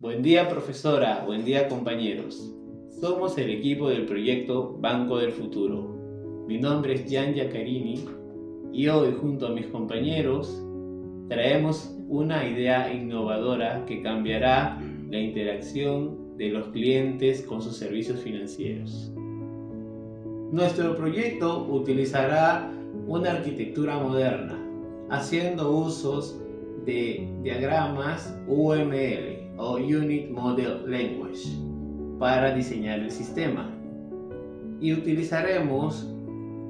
Buen día, profesora. Buen día, compañeros. Somos el equipo del proyecto Banco del Futuro. Mi nombre es Jan Yacarini y hoy, junto a mis compañeros, traemos una idea innovadora que cambiará la interacción de los clientes con sus servicios financieros. Nuestro proyecto utilizará una arquitectura moderna, haciendo usos de diagramas UML o Unit Model Language para diseñar el sistema, y utilizaremos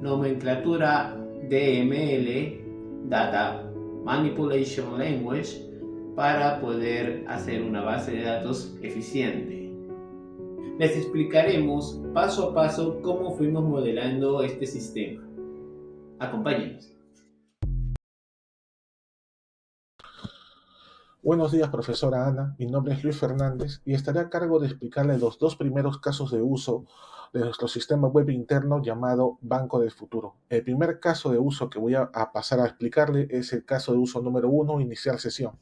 nomenclatura DML, Data Manipulation Language, para poder hacer una base de datos eficiente. Les explicaremos paso a paso cómo fuimos modelando este sistema. Acompáñenos. Buenos días, profesora Ana. Mi nombre es Luis Fernández y estaré a cargo de explicarle los dos primeros casos de uso de nuestro sistema web interno llamado Banco del Futuro. El primer caso de uso que voy a pasar a explicarle es el caso de uso número 1, iniciar sesión.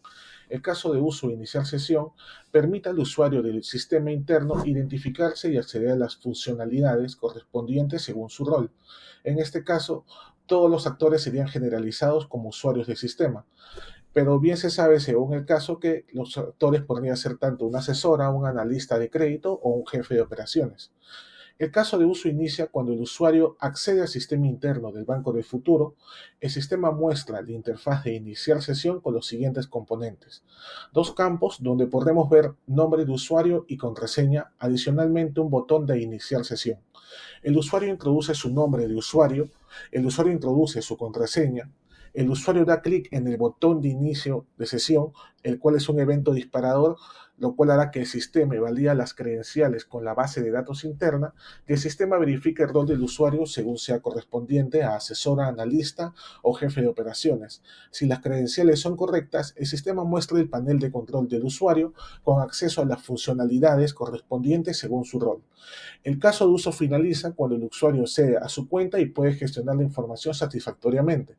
El caso de uso iniciar sesión permite al usuario del sistema interno identificarse y acceder a las funcionalidades correspondientes según su rol. En este caso, todos los actores serían generalizados como usuarios del sistema. Pero bien se sabe, según el caso, que los actores podrían ser tanto una asesora, un analista de crédito o un jefe de operaciones. El caso de uso inicia cuando el usuario accede al sistema interno del Banco del Futuro. El sistema muestra la interfaz de iniciar sesión con los siguientes componentes. Dos campos donde podremos ver nombre de usuario y contraseña, adicionalmente un botón de iniciar sesión. El usuario introduce su nombre de usuario, el usuario introduce su contraseña, el usuario da clic en el botón de inicio de sesión, el cual es un evento disparador, lo cual hará que el sistema valida las credenciales con la base de datos interna y el sistema verifica el rol del usuario según sea correspondiente a asesora, analista o jefe de operaciones. Si las credenciales son correctas, el sistema muestra el panel de control del usuario con acceso a las funcionalidades correspondientes según su rol. El caso de uso finaliza cuando el usuario accede a su cuenta y puede gestionar la información satisfactoriamente.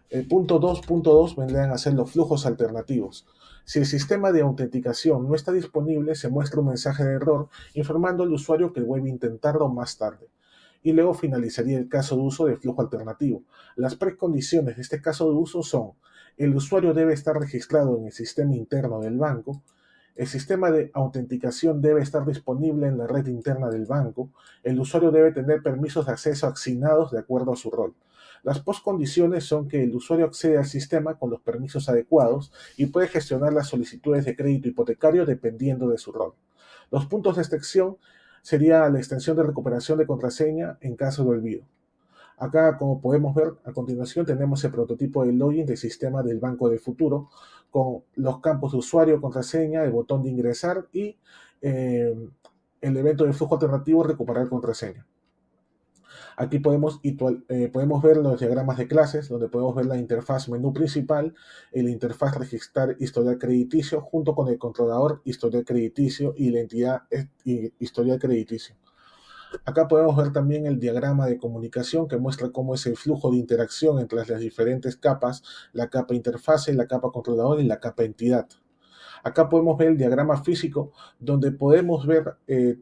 El punto 2.2 vendrían a ser los flujos alternativos. Si el sistema de autenticación no está disponible, se muestra un mensaje de error informando al usuario que debe intentarlo más tarde. Y luego finalizaría el caso de uso de flujo alternativo. Las precondiciones de este caso de uso son: el usuario debe estar registrado en el sistema interno del banco, el sistema de autenticación debe estar disponible en la red interna del banco, el usuario debe tener permisos de acceso asignados de acuerdo a su rol. Las postcondiciones son que el usuario accede al sistema con los permisos adecuados y puede gestionar las solicitudes de crédito hipotecario dependiendo de su rol. Los puntos de excepción sería la extensión de recuperación de contraseña en caso de olvido. Acá, como podemos ver, a continuación tenemos el prototipo de login del sistema del Banco del Futuro con los campos de usuario, contraseña, el botón de ingresar y el evento de flujo alternativo recuperar contraseña. Aquí podemos ver los diagramas de clases, donde podemos ver la interfaz menú principal, el interfaz registrar historial crediticio, junto con el controlador historial crediticio y la entidad historial crediticio. Acá podemos ver también el diagrama de comunicación que muestra cómo es el flujo de interacción entre las diferentes capas, la capa interfase, la capa controlador y la capa entidad. Acá podemos ver el diagrama físico donde podemos ver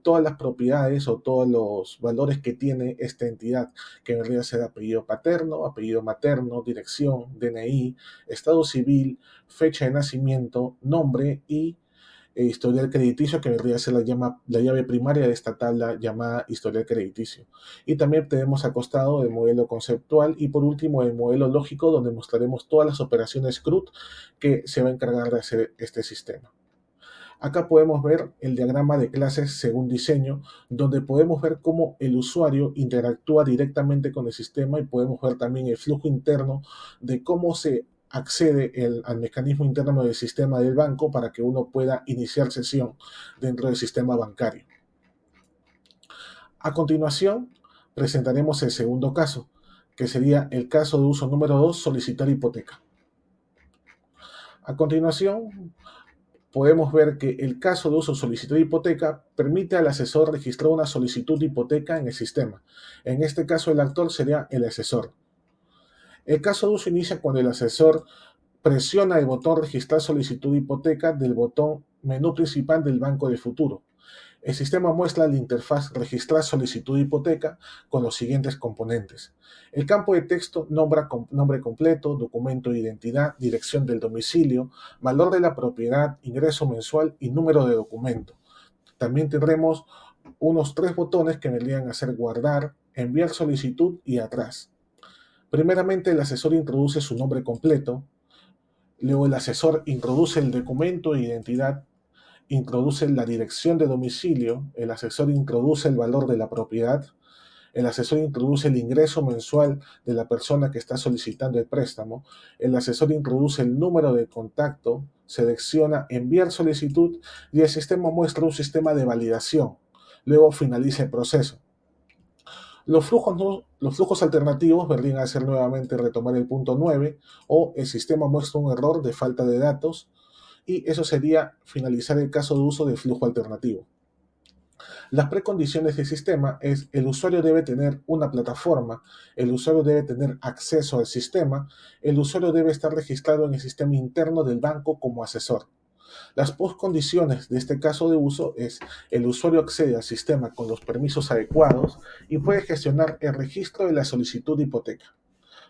todas las propiedades o todos los valores que tiene esta entidad, que vendría a ser apellido paterno, apellido materno, dirección, DNI, estado civil, fecha de nacimiento, nombre y historial crediticio, que vendría a ser la llave primaria de esta tabla llamada historial crediticio. Y también tenemos acostado el modelo conceptual y por último el modelo lógico, donde mostraremos todas las operaciones CRUD que se va a encargar de hacer este sistema. Acá podemos ver el diagrama de clases según diseño, donde podemos ver cómo el usuario interactúa directamente con el sistema y podemos ver también el flujo interno de cómo se accede al mecanismo interno del sistema del banco para que uno pueda iniciar sesión dentro del sistema bancario. A continuación, presentaremos el segundo caso, que sería el caso de uso número 2, solicitar hipoteca. A continuación, podemos ver que el caso de uso solicitud de hipoteca permite al asesor registrar una solicitud de hipoteca en el sistema. En este caso, el actor sería el asesor. El caso de uso inicia cuando el asesor presiona el botón registrar solicitud de hipoteca del botón menú principal del Banco de Futuro. El sistema muestra la interfaz registrar solicitud de hipoteca con los siguientes componentes. El campo de texto nombra nombre completo, documento de identidad, dirección del domicilio, valor de la propiedad, ingreso mensual y número de documento. También tendremos unos 3 botones que vendrían a ser guardar, enviar solicitud y atrás. Primeramente, el asesor introduce su nombre completo, luego el asesor introduce el documento de identidad, introduce la dirección de domicilio, el asesor introduce el valor de la propiedad, el asesor introduce el ingreso mensual de la persona que está solicitando el préstamo, el asesor introduce el número de contacto, selecciona enviar solicitud y el sistema muestra un sistema de validación. Luego finaliza el proceso. Los flujos alternativos vendrían a ser nuevamente retomar el punto 9 o el sistema muestra un error de falta de datos y eso sería finalizar el caso de uso de flujo alternativo. Las precondiciones del sistema es el usuario debe tener una plataforma, el usuario debe tener acceso al sistema, el usuario debe estar registrado en el sistema interno del banco como asesor. Las postcondiciones de este caso de uso es el usuario accede al sistema con los permisos adecuados y puede gestionar el registro de la solicitud de hipoteca.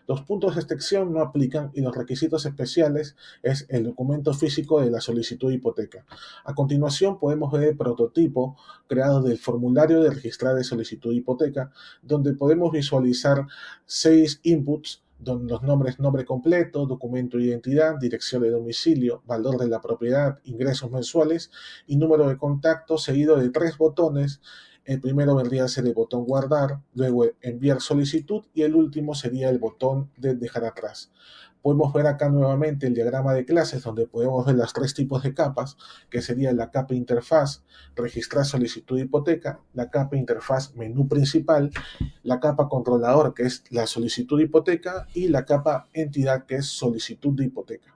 Los puntos de excepción no aplican y los requisitos especiales es el documento físico de la solicitud de hipoteca. A continuación podemos ver el prototipo creado del formulario de registrar de solicitud de hipoteca, donde podemos visualizar 6 inputs donde los nombres nombre completo, documento de identidad, dirección de domicilio, valor de la propiedad, ingresos mensuales y número de contacto, seguido de 3 botones. El primero vendría a ser el botón guardar, luego enviar solicitud y el último sería el botón de dejar atrás. Podemos ver acá nuevamente el diagrama de clases donde podemos ver los 3 tipos de capas, que sería la capa interfaz, registrar solicitud de hipoteca, la capa interfaz menú principal, la capa controlador, que es la solicitud de hipoteca, y la capa entidad, que es solicitud de hipoteca.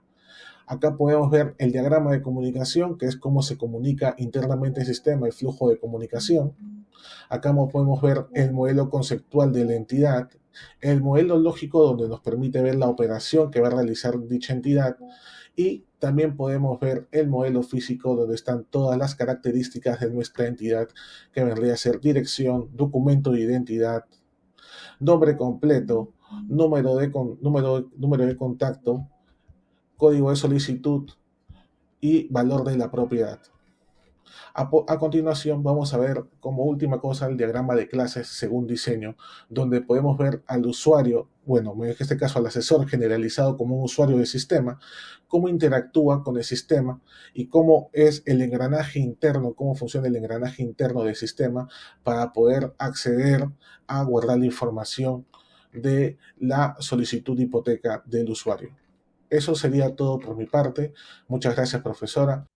Acá podemos ver el diagrama de comunicación, que es cómo se comunica internamente el sistema, el flujo de comunicación. Acá podemos ver el modelo conceptual de la entidad, el modelo lógico donde nos permite ver la operación que va a realizar dicha entidad y también podemos ver el modelo físico donde están todas las características de nuestra entidad que vendría a ser dirección, documento de identidad, nombre completo, número de contacto, código de solicitud y valor de la propiedad. A continuación vamos a ver como última cosa el diagrama de clases según diseño, donde podemos ver al usuario, bueno, en este caso al asesor generalizado como un usuario del sistema, cómo interactúa con el sistema y cómo es el engranaje interno, cómo funciona el engranaje interno del sistema para poder acceder a guardar la información de la solicitud de hipoteca del usuario. Eso sería todo por mi parte. Muchas gracias, profesora.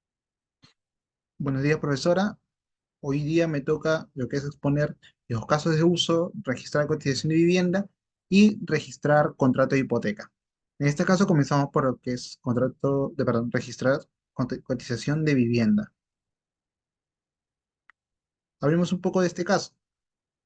Buenos días, profesora. Hoy día me toca lo que es exponer los casos de uso, registrar cotización de vivienda y registrar contrato de hipoteca. En este caso comenzamos por lo que es registrar cotización de vivienda. Hablemos un poco de este caso.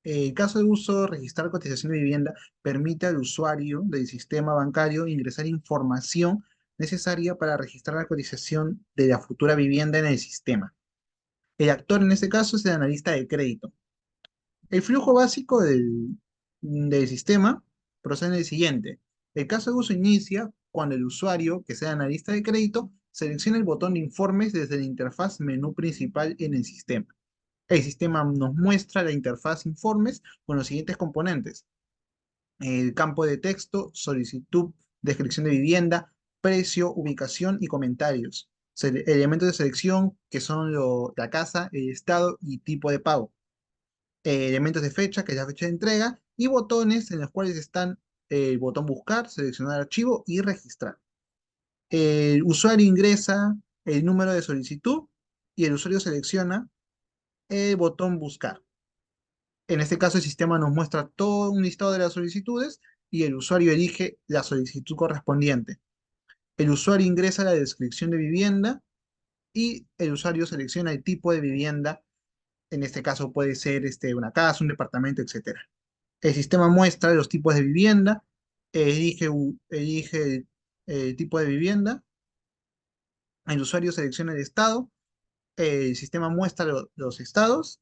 El caso de uso, registrar cotización de vivienda, permite al usuario del sistema bancario ingresar información necesaria para registrar la cotización de la futura vivienda en el sistema. El actor en este caso es el analista de crédito. El flujo básico del sistema procede en el siguiente. El caso de uso inicia cuando el usuario, que sea analista de crédito, selecciona el botón de informes desde la interfaz menú principal en el sistema. El sistema nos muestra la interfaz informes con los siguientes componentes. El campo de texto, solicitud, descripción de vivienda, precio, ubicación y comentarios. Elementos de selección que son la casa, el estado y tipo de pago. Elementos de fecha, que es la fecha de entrega, y botones en los cuales están el botón buscar, seleccionar archivo y registrar. El usuario ingresa el número de solicitud y el usuario selecciona el botón buscar. En este caso, el sistema nos muestra todo un listado de las solicitudes y el usuario elige la solicitud correspondiente. El usuario ingresa la descripción de vivienda y el usuario selecciona el tipo de vivienda. En este caso puede ser una casa, un departamento, etcétera. El sistema muestra los tipos de vivienda, elige tipo de vivienda, el usuario selecciona el estado, el sistema muestra los estados,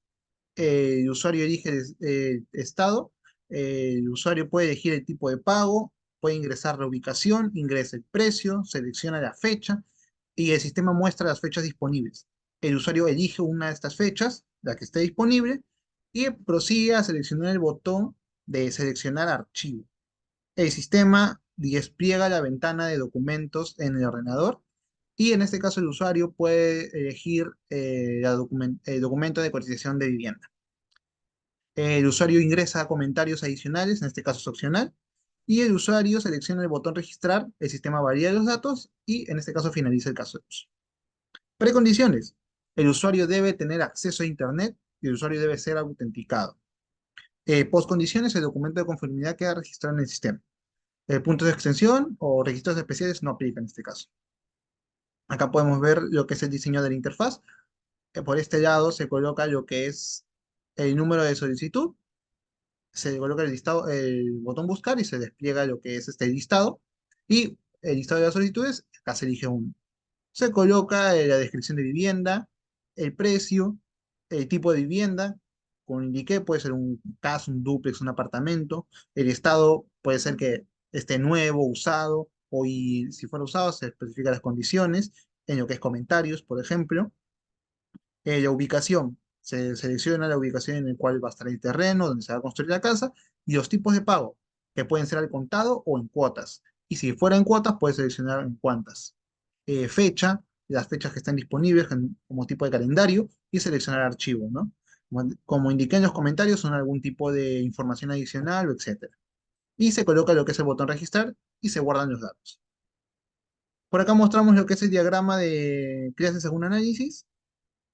el usuario elige el estado, el usuario puede elegir el tipo de pago, puede ingresar la ubicación, ingresa el precio, selecciona la fecha y el sistema muestra las fechas disponibles. El usuario elige una de estas fechas, la que esté disponible, y prosigue a seleccionar el botón de seleccionar archivo. El sistema despliega la ventana de documentos en el ordenador y en este caso el usuario puede elegir el documento de cotización de vivienda. El usuario ingresa comentarios adicionales, en este caso es opcional, y el usuario selecciona el botón registrar, el sistema valida los datos y en este caso finaliza el caso de uso. Precondiciones. El usuario debe tener acceso a Internet y el usuario debe ser autenticado. Postcondiciones, el documento de conformidad queda registrado en el sistema. Puntos de extensión o registros especiales no aplican en este caso. Acá podemos ver lo que es el diseño de la interfaz. Por este lado se coloca lo que es el número de solicitud, se coloca el listado, el botón buscar y se despliega lo que es este listado. Y el listado de las solicitudes, acá se elige uno. Se coloca la descripción de vivienda, el precio, el tipo de vivienda, como indiqué, puede ser un caso, un dúplex, un apartamento. El estado puede ser que esté nuevo, usado, o y si fuera usado se especifican las condiciones, en lo que es comentarios, por ejemplo. La ubicación, se selecciona la ubicación en la cual va a estar el terreno, donde se va a construir la casa, y los tipos de pago, que pueden ser al contado o en cuotas. Y si fuera en cuotas, puede seleccionar en cuántas. Fecha, las fechas que están disponibles como tipo de calendario, y seleccionar archivo, ¿no? Como indiqué en los comentarios, son algún tipo de información adicional, etcétera. Y se coloca lo que es el botón registrar y se guardan los datos. Por acá mostramos lo que es el diagrama de clases según análisis.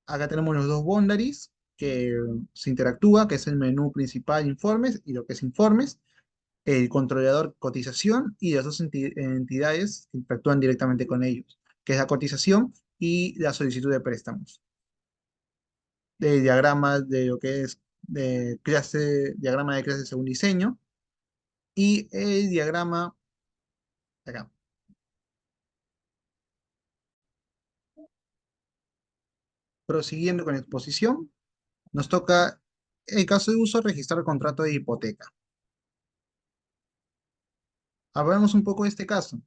Acá tenemos los dos boundaries que se interactúa, que es el menú principal informes y lo que es informes, el controlador cotización y las dos entidades que interactúan directamente con ellos, que es la cotización y la solicitud de préstamos. El diagrama de lo que es de clase, diagrama de clase según diseño y el diagrama acá. Prosiguiendo con la exposición, nos toca el caso de uso registrar contrato de hipoteca. Hablamos un poco de este caso.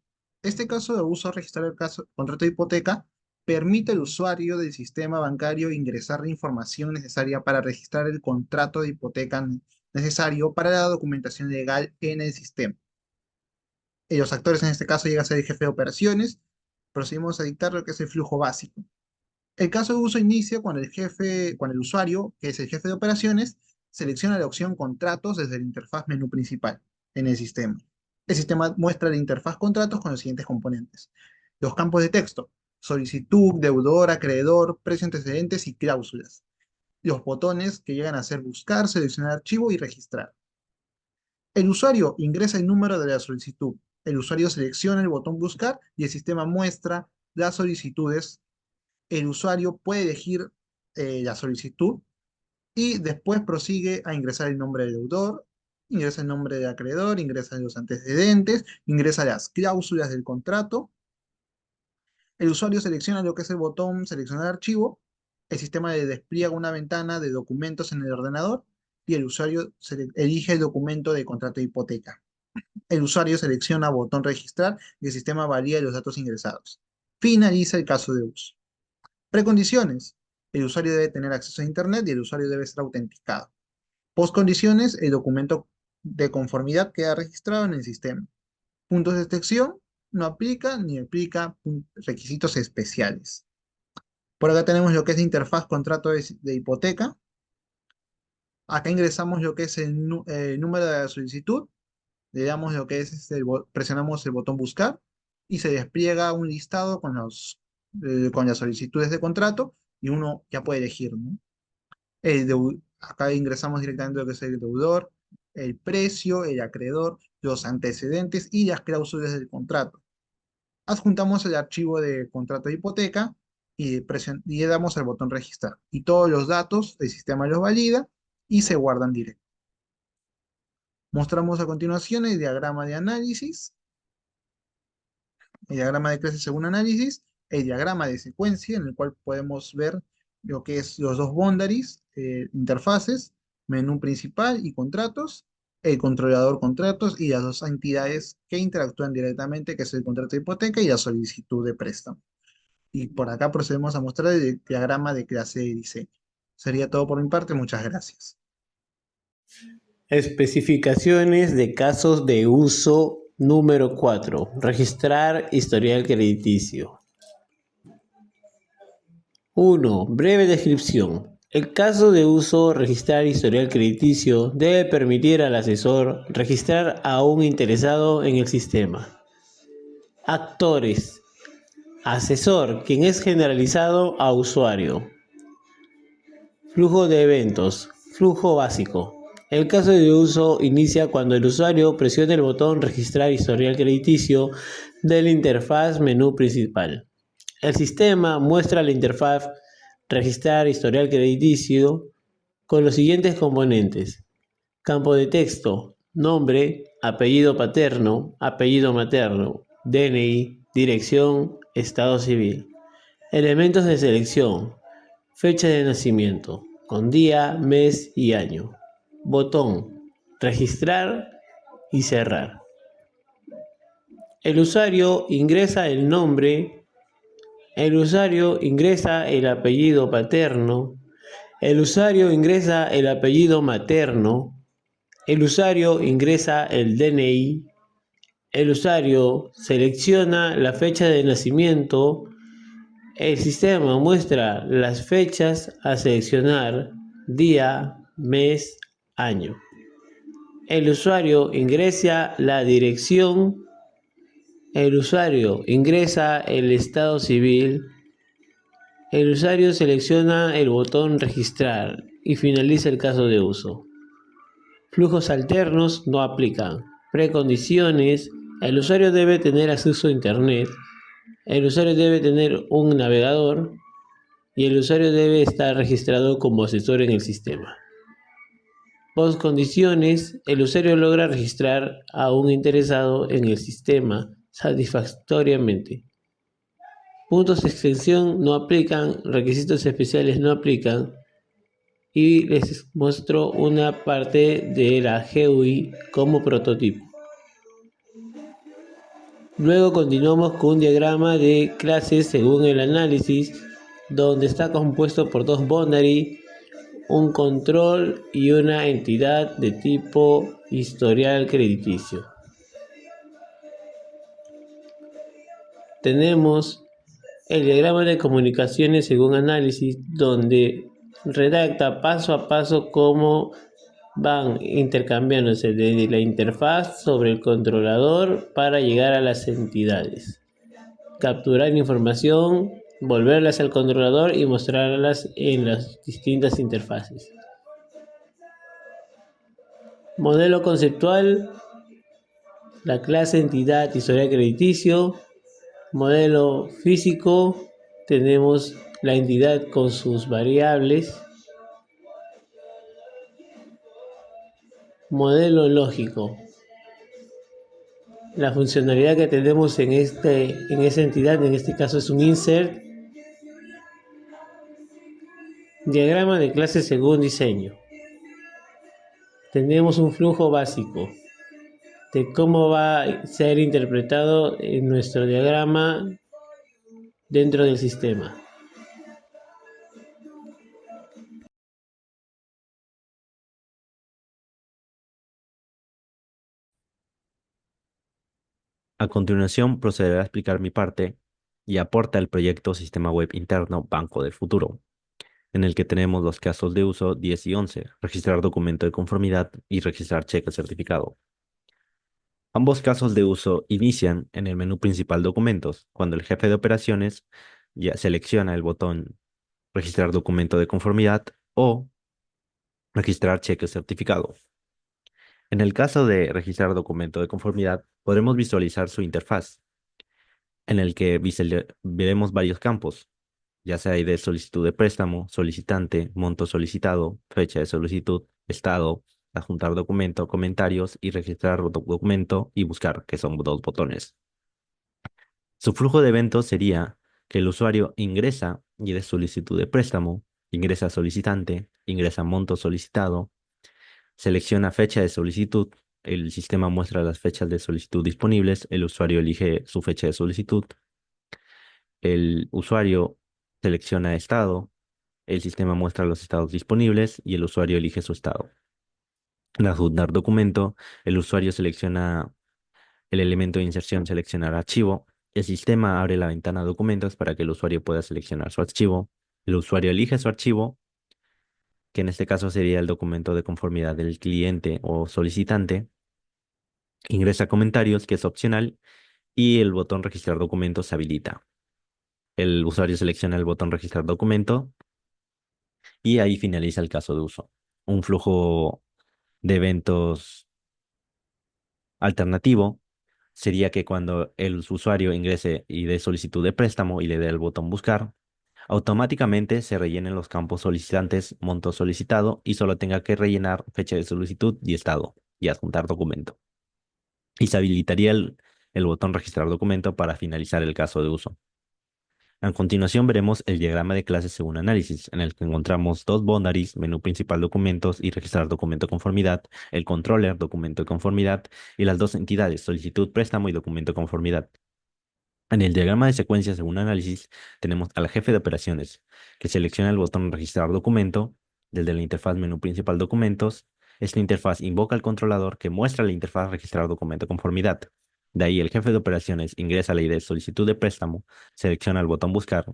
Este caso de uso registrar el caso, contrato de hipoteca permite al usuario del sistema bancario ingresar la información necesaria para registrar el contrato de hipoteca necesario para la documentación legal en el sistema. Los actores en este caso llega a ser el jefe de operaciones. Procedimos a dictar lo que es el flujo básico. El caso de uso inicia cuando cuando el usuario, que es el jefe de operaciones, selecciona la opción contratos desde la interfaz menú principal en el sistema. El sistema muestra la interfaz contratos con los siguientes componentes. Los campos de texto, solicitud, deudor, acreedor, precio antecedentes y cláusulas. Los botones que llegan a ser buscar, seleccionar archivo y registrar. El usuario ingresa el número de la solicitud. El usuario selecciona el botón buscar y el sistema muestra las solicitudes. El usuario puede elegir la solicitud y después prosigue a ingresar el nombre del deudor, ingresa el nombre del acreedor, ingresa los antecedentes, ingresa las cláusulas del contrato. El usuario selecciona lo que es el botón seleccionar archivo, el sistema le despliega una ventana de documentos en el ordenador y el usuario elige el documento de contrato de hipoteca. El usuario selecciona botón registrar y el sistema valida los datos ingresados. Finaliza el caso de uso. Precondiciones. El usuario debe tener acceso a Internet y el usuario debe ser autenticado. Postcondiciones. El documento de conformidad queda registrado en el sistema. Puntos de excepción. No aplica ni aplica requisitos especiales. Por acá tenemos lo que es la interfaz contrato de hipoteca. Acá ingresamos lo que es el número de la solicitud. Le damos lo que es presionamos el botón buscar y se despliega un listado con las solicitudes de contrato y uno ya puede elegir, ¿no? Acá ingresamos directamente lo que es el deudor, el precio, el acreedor, los antecedentes y las cláusulas del contrato. Adjuntamos el archivo de contrato de hipoteca y le damos al botón registrar. Y todos los datos, el sistema los valida y se guardan directo. Mostramos a continuación el diagrama de análisis. el diagrama de clase según análisis, el diagrama de secuencia, en el cual podemos ver lo que es los dos boundaries, interfaces, menú principal y contratos, el controlador contratos y las dos entidades que interactúan directamente, que es el contrato de hipoteca y la solicitud de préstamo. Y por acá procedemos a mostrar el diagrama de clase de diseño. Sería todo por mi parte, muchas gracias. Especificaciones de casos de uso número 4. Registrar historial crediticio. 1. Breve descripción. El caso de uso registrar historial crediticio debe permitir al asesor registrar a un interesado en el sistema. Actores. Asesor, quien es generalizado a usuario. Flujo de eventos. Flujo básico. El caso de uso inicia cuando el usuario presiona el botón registrar historial crediticio de la interfaz menú principal. El sistema muestra la interfaz registrar historial crediticio con los siguientes componentes: campo de texto, nombre, apellido paterno, apellido materno, DNI, dirección, estado civil. Elementos de selección, fecha de nacimiento, con día, mes y año. Botón, registrar y cerrar. El usuario ingresa el nombre, el usuario ingresa el apellido paterno, el usuario ingresa el apellido materno, el usuario ingresa el DNI, el usuario selecciona la fecha de nacimiento, el sistema muestra las fechas a seleccionar, día, mes, año. El usuario ingresa la dirección, el usuario ingresa el estado civil, el usuario selecciona el botón registrar y finaliza el caso de uso. Flujos alternos no aplican. Precondiciones: el usuario debe tener acceso a Internet, el usuario debe tener un navegador y el usuario debe estar registrado como asesor en el sistema. Postcondiciones: el usuario logra registrar a un interesado en el sistema satisfactoriamente. Puntos de extensión no aplican, requisitos especiales no aplican. Y les muestro una parte de la GUI como prototipo. Luego continuamos con un diagrama de clases según el análisis, donde está compuesto por dos boundary, un control y una entidad de tipo historial crediticio. Tenemos el diagrama de comunicaciones según análisis, donde redacta paso a paso cómo van intercambiándose desde la interfaz sobre el controlador para llegar a las entidades. Capturar información, volverlas al controlador y mostrarlas en las distintas interfaces. Modelo conceptual: la clase entidad historial crediticio. Modelo físico: tenemos la entidad con sus variables. Modelo lógico: la funcionalidad que tenemos en esa entidad, en este caso es un insert. Diagrama de clase según diseño. Tenemos un flujo básico de cómo va a ser interpretado en nuestro diagrama dentro del sistema. A continuación procederé a explicar mi parte y aporta el proyecto Sistema Web Interno Banco del Futuro, en el que tenemos los casos de uso 10 y 11, registrar documento de conformidad y registrar cheque certificado. Ambos casos de uso inician en el menú principal Documentos, cuando el jefe de operaciones ya selecciona el botón registrar documento de conformidad o registrar cheque certificado. En el caso de registrar documento de conformidad, podremos visualizar su interfaz, en el que veremos varios campos, ya sea de solicitud de préstamo, solicitante, monto solicitado, fecha de solicitud, estado, adjuntar documento, comentarios y registrar documento y buscar, que son dos botones. Su flujo de eventos sería que el usuario ingresa y de solicitud de préstamo, ingresa solicitante, ingresa monto solicitado, selecciona fecha de solicitud, el sistema muestra las fechas de solicitud disponibles, el usuario elige su fecha de solicitud, el usuario selecciona estado, el sistema muestra los estados disponibles y el usuario elige su estado. Al adjuntar documento, el usuario selecciona el elemento de inserción, seleccionar archivo. El sistema abre la ventana documentos para que el usuario pueda seleccionar su archivo. El usuario elige su archivo, que en este caso sería el documento de conformidad del cliente o solicitante. Ingresa comentarios, que es opcional, y el botón registrar documentos se habilita. El usuario selecciona el botón registrar documento y ahí finaliza el caso de uso. Un flujo de eventos alternativo sería que cuando el usuario ingrese y dé solicitud de préstamo y le dé el botón buscar, automáticamente se rellenen los campos solicitantes, monto solicitado y solo tenga que rellenar fecha de solicitud y estado y adjuntar documento. Y se habilitaría el botón registrar documento para finalizar el caso de uso. A continuación veremos el diagrama de clases según análisis, en el que encontramos dos boundaries, menú principal documentos y registrar documento de conformidad, el controller, documento de conformidad, y las dos entidades, solicitud, préstamo y documento de conformidad. En el diagrama de secuencia según análisis tenemos al jefe de operaciones, que selecciona el botón registrar documento, desde la interfaz menú principal documentos. Esta interfaz invoca al controlador que muestra la interfaz registrar documento de conformidad. De ahí el jefe de operaciones ingresa la ID de solicitud de préstamo, selecciona el botón buscar,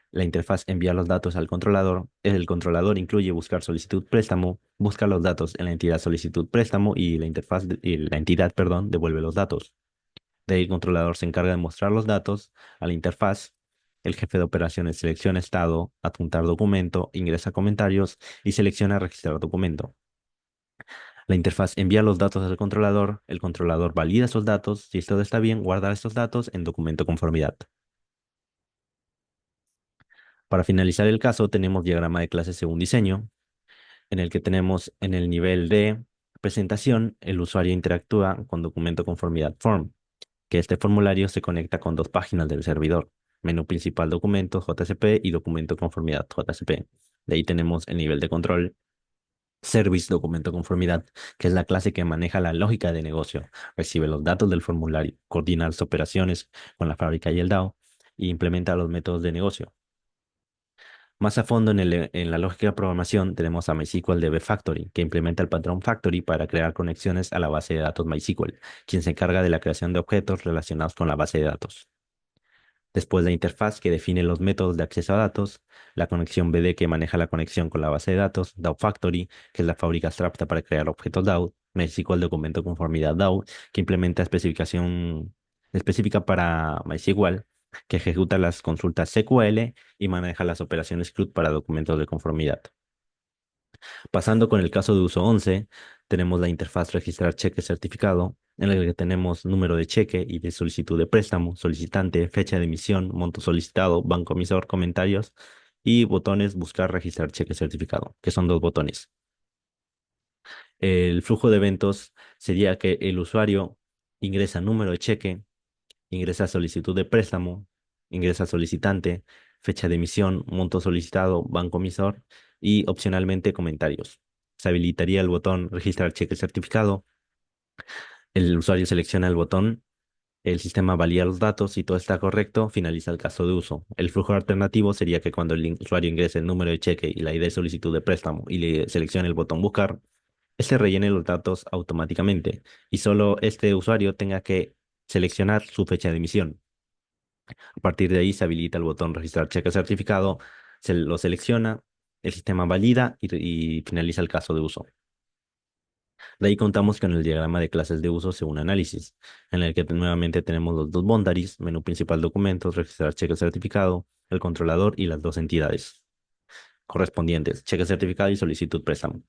la interfaz envía los datos al controlador, el controlador incluye buscar solicitud préstamo, busca los datos en la entidad solicitud préstamo y la interfaz y la entidad, perdón, devuelve los datos. De ahí el controlador se encarga de mostrar los datos a la interfaz. El jefe de operaciones selecciona estado, adjuntar documento, ingresa comentarios y selecciona registrar documento. La interfaz envía los datos al controlador, el controlador valida esos datos, si todo está bien, guarda estos datos en documento conformidad. Para finalizar el caso tenemos diagrama de clases según diseño, en el que tenemos en el nivel de presentación, el usuario interactúa con documento conformidad form, que este formulario se conecta con dos páginas del servidor, menú principal documentos JCP y documento conformidad JCP. De ahí tenemos el nivel de control, service documento conformidad, que es la clase que maneja la lógica de negocio, recibe los datos del formulario, coordina las operaciones con la fábrica y el DAO y implementa los métodos de negocio. Más a fondo en la lógica de programación tenemos a MySQL DB Factory, que implementa el patrón Factory para crear conexiones a la base de datos MySQL, quien se encarga de la creación de objetos relacionados con la base de datos. Después la interfaz que define los métodos de acceso a datos, la conexión BD que maneja la conexión con la base de datos, DAO Factory, que es la fábrica abstracta para crear objetos DAO, MySQL Documento Conformidad DAO, que implementa especificación específica para MySQL, que ejecuta las consultas SQL y maneja las operaciones CRUD para documentos de conformidad. Pasando con el caso de uso 11, tenemos la interfaz registrar cheque certificado, en el que tenemos número de cheque y de solicitud de préstamo, solicitante, fecha de emisión, monto solicitado, banco emisor, comentarios y botones buscar registrar cheque certificado, que son dos botones. El flujo de eventos sería que el usuario ingresa número de cheque, ingresa solicitud de préstamo, ingresa solicitante, fecha de emisión, monto solicitado, banco emisor y opcionalmente comentarios. Se habilitaría el botón registrar cheque certificado. El usuario selecciona el botón, el sistema valida los datos, si todo está correcto, finaliza el caso de uso. El flujo alternativo sería que cuando el usuario ingrese el número de cheque y la ID de solicitud de préstamo y le seleccione el botón buscar, este rellene los datos automáticamente y solo este usuario tenga que seleccionar su fecha de emisión. A partir de ahí se habilita el botón registrar cheque certificado, se lo selecciona, el sistema valida y finaliza el caso de uso. De ahí contamos con el diagrama de clases de uso según análisis, en el que nuevamente tenemos los dos boundaries, menú principal documentos, registrar cheque certificado, el controlador y las dos entidades correspondientes, cheque certificado y solicitud préstamo.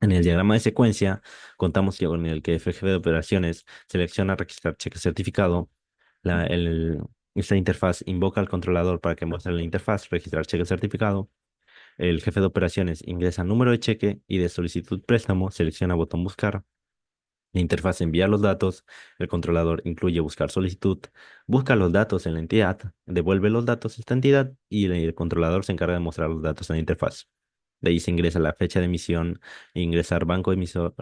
En el diagrama de secuencia, contamos con el que el jefe de operaciones selecciona registrar cheque certificado. Esta interfaz invoca al controlador para que muestre la interfaz registrar cheque certificado. El jefe de operaciones ingresa número de cheque y de solicitud préstamo, selecciona botón buscar. La interfaz envía los datos, el controlador incluye buscar solicitud, busca los datos en la entidad, devuelve los datos a esta entidad y el controlador se encarga de mostrar los datos en la interfaz. De ahí se ingresa la fecha de emisión, ingresar banco emisor,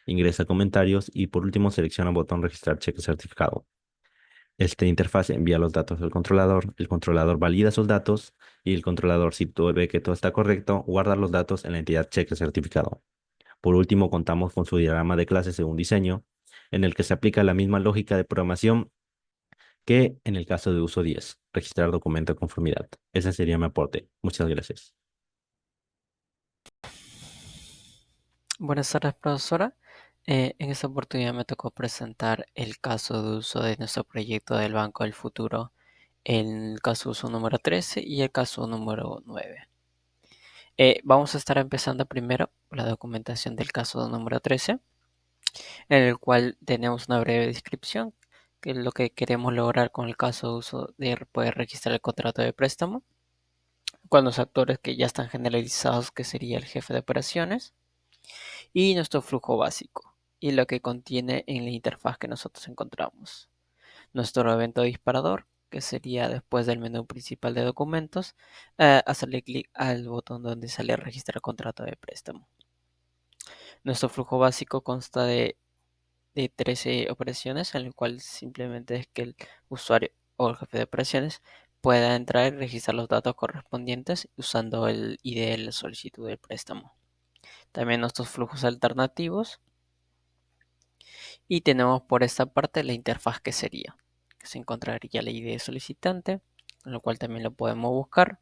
ingresa comentarios y por último selecciona el botón registrar cheque certificado. Esta interfaz envía los datos al controlador, el controlador valida esos datos y el controlador, si ve que todo está correcto, guarda los datos en la entidad cheque certificado. Por último, contamos con su diagrama de clase según diseño, en el que se aplica la misma lógica de programación que en el caso de uso 10, registrar documento de conformidad. Ese sería mi aporte. Muchas gracias. Buenas tardes, profesora. En esta oportunidad me tocó presentar el caso de uso de nuestro proyecto del Banco del Futuro, el caso de uso número 13 y el caso número 9. Vamos a estar empezando primero la documentación del caso número 13, en el cual tenemos una breve descripción, que es lo que queremos lograr con el caso de uso de poder registrar el contrato de préstamo, con los actores que ya están generalizados, que sería el jefe de operaciones, y nuestro flujo básico, y lo que contiene en la interfaz que nosotros encontramos. Nuestro evento disparador, que sería después del menú principal de documentos, hacerle clic al botón donde sale registrar contrato de préstamo. Nuestro flujo básico consta de 13 operaciones, en el cual simplemente es que el usuario o el jefe de operaciones pueda entrar y registrar los datos correspondientes usando el ID de la solicitud del préstamo. También nuestros flujos alternativos, y tenemos por esta parte la interfaz que sería, que se encontraría la ID del solicitante, en lo cual también lo podemos buscar,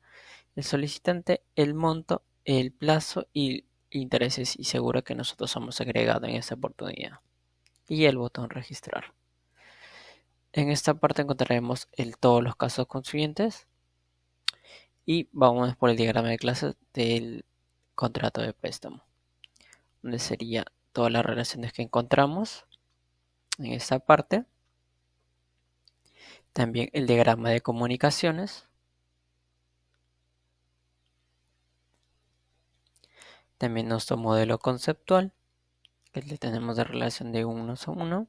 el solicitante, el monto, el plazo y intereses y seguro que nosotros hemos agregado en esta oportunidad, y el botón registrar. En esta parte encontraremos todos los casos consiguientes y vamos por el diagrama de clases del contrato de préstamo, donde sería todas las relaciones que encontramos en esta parte. También el diagrama de comunicaciones. También nuestro modelo conceptual, que le tenemos de relación de uno a uno,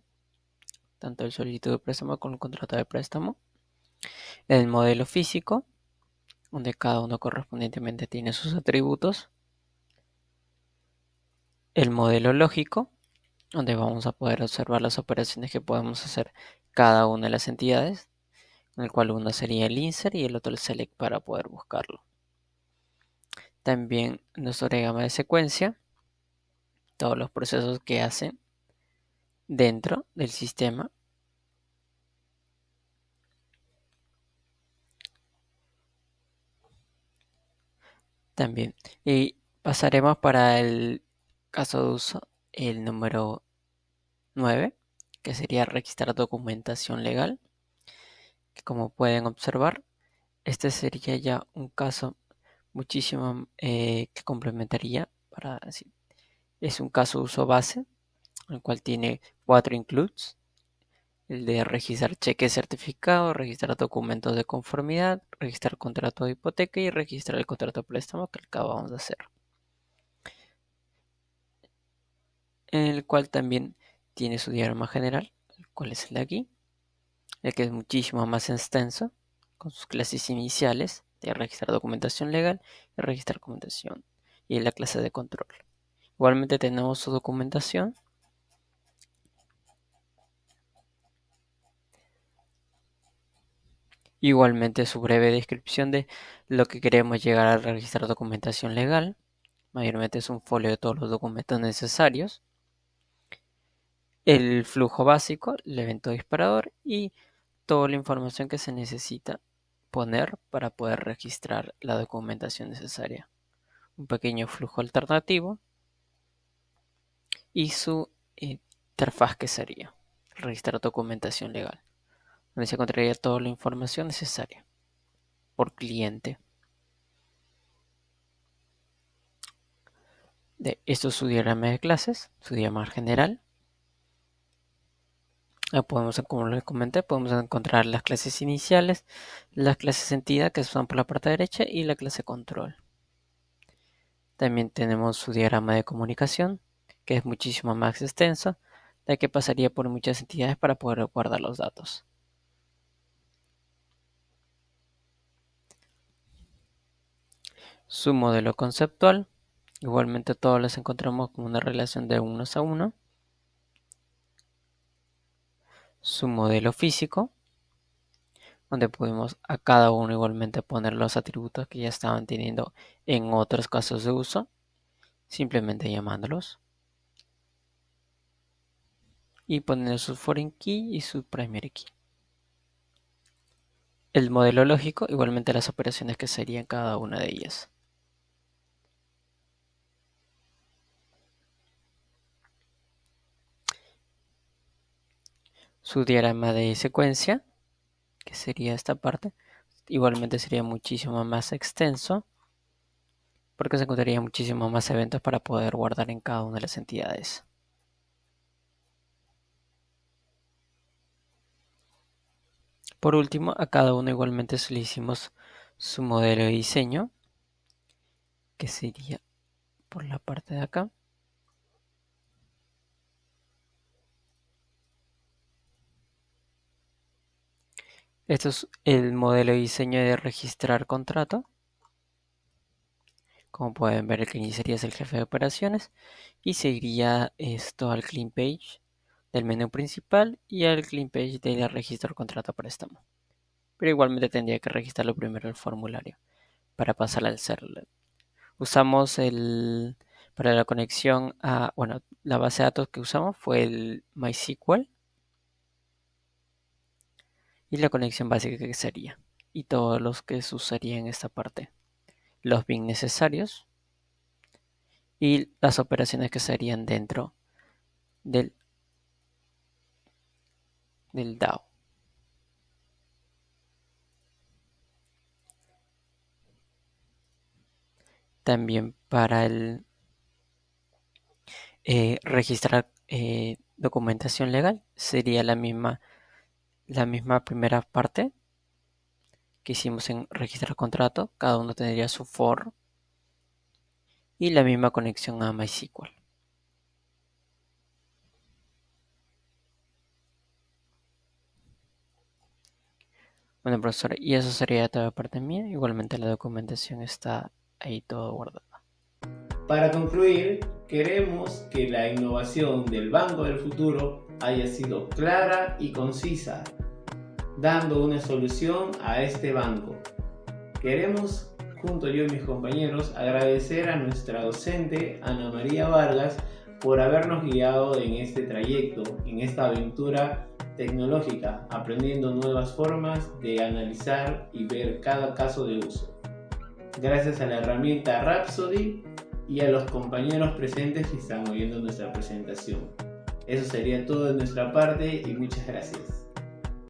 tanto el solicitud de préstamo como el contrato de préstamo. El modelo físico, donde cada uno correspondientemente tiene sus atributos. El modelo lógico, donde vamos a poder observar las operaciones que podemos hacer cada una de las entidades, en el cual uno sería el insert y el otro el select para poder buscarlo. También nuestro diagrama de secuencia, todos los procesos que hacen dentro del sistema. También. Y pasaremos para el caso de uso, el número 9, que sería registrar documentación legal. Que como pueden observar, este sería ya un caso muchísimo que complementaría para decir. Es un caso de uso base, el cual tiene 4 includes. El de registrar cheque certificado, registrar documentos de conformidad, registrar contrato de hipoteca y registrar el contrato de préstamo que acabamos de hacer. En el cual también tiene su diagrama general, el cual es el de aquí, el que es muchísimo más extenso, con sus clases iniciales de registrar documentación legal y registrar documentación y la clase de control. Igualmente tenemos su documentación. Igualmente su breve descripción de lo que queremos llegar a registrar documentación legal. Mayormente es un folio de todos los documentos necesarios. El flujo básico, el evento disparador y toda la información que se necesita poner para poder registrar la documentación necesaria. Un pequeño flujo alternativo y su interfaz que sería registrar documentación legal, donde se encontraría toda la información necesaria por cliente. Esto es su diagrama de clases, su diagrama general. Como les comenté, podemos encontrar las clases iniciales, las clases entidad que son por la parte derecha y la clase control. También tenemos su diagrama de comunicación, que es muchísimo más extenso, ya que pasaría por muchas entidades para poder guardar los datos. Su modelo conceptual, igualmente todos los encontramos como una relación de unos a uno. Su modelo físico, donde pudimos a cada uno igualmente poner los atributos que ya estaban teniendo en otros casos de uso, simplemente llamándolos. Y poniendo su foreign key y su primary key. El modelo lógico, igualmente las operaciones que serían cada una de ellas. Su diagrama de secuencia, que sería esta parte, igualmente sería muchísimo más extenso, porque se encontraría muchísimos más eventos para poder guardar en cada una de las entidades. Por último, a cada uno igualmente le hicimos su modelo de diseño, que sería por la parte de acá. Esto es el modelo de diseño de registrar contrato. Como pueden ver, el que iniciaría es el jefe de operaciones y seguiría esto al clean page del menú principal y al clean page del registro contrato préstamo. Pero igualmente tendría que registrarlo primero el formulario para pasar al server. Usamos para la conexión a, la base de datos que usamos fue el MySQL y la conexión básica que sería y todos los que se usarían en esta parte. Los bin necesarios y las operaciones que serían dentro del DAO. También para el registrar documentación legal sería la misma primera parte que hicimos en registrar contrato. Cada uno tendría su for y la misma conexión a MySQL. Bueno, profesor, y eso sería toda parte mía. Igualmente la documentación está ahí todo guardada. Para concluir, queremos que la innovación del Banco del Futuro haya sido clara y concisa, dando una solución a este banco. Queremos, junto yo y mis compañeros, agradecer a nuestra docente Ana María Vargas por habernos guiado en este trayecto, en esta aventura tecnológica, aprendiendo nuevas formas de analizar y ver cada caso de uso. Gracias a la herramienta Rhapsody y a los compañeros presentes que están oyendo nuestra presentación. Eso sería todo de nuestra parte y muchas gracias.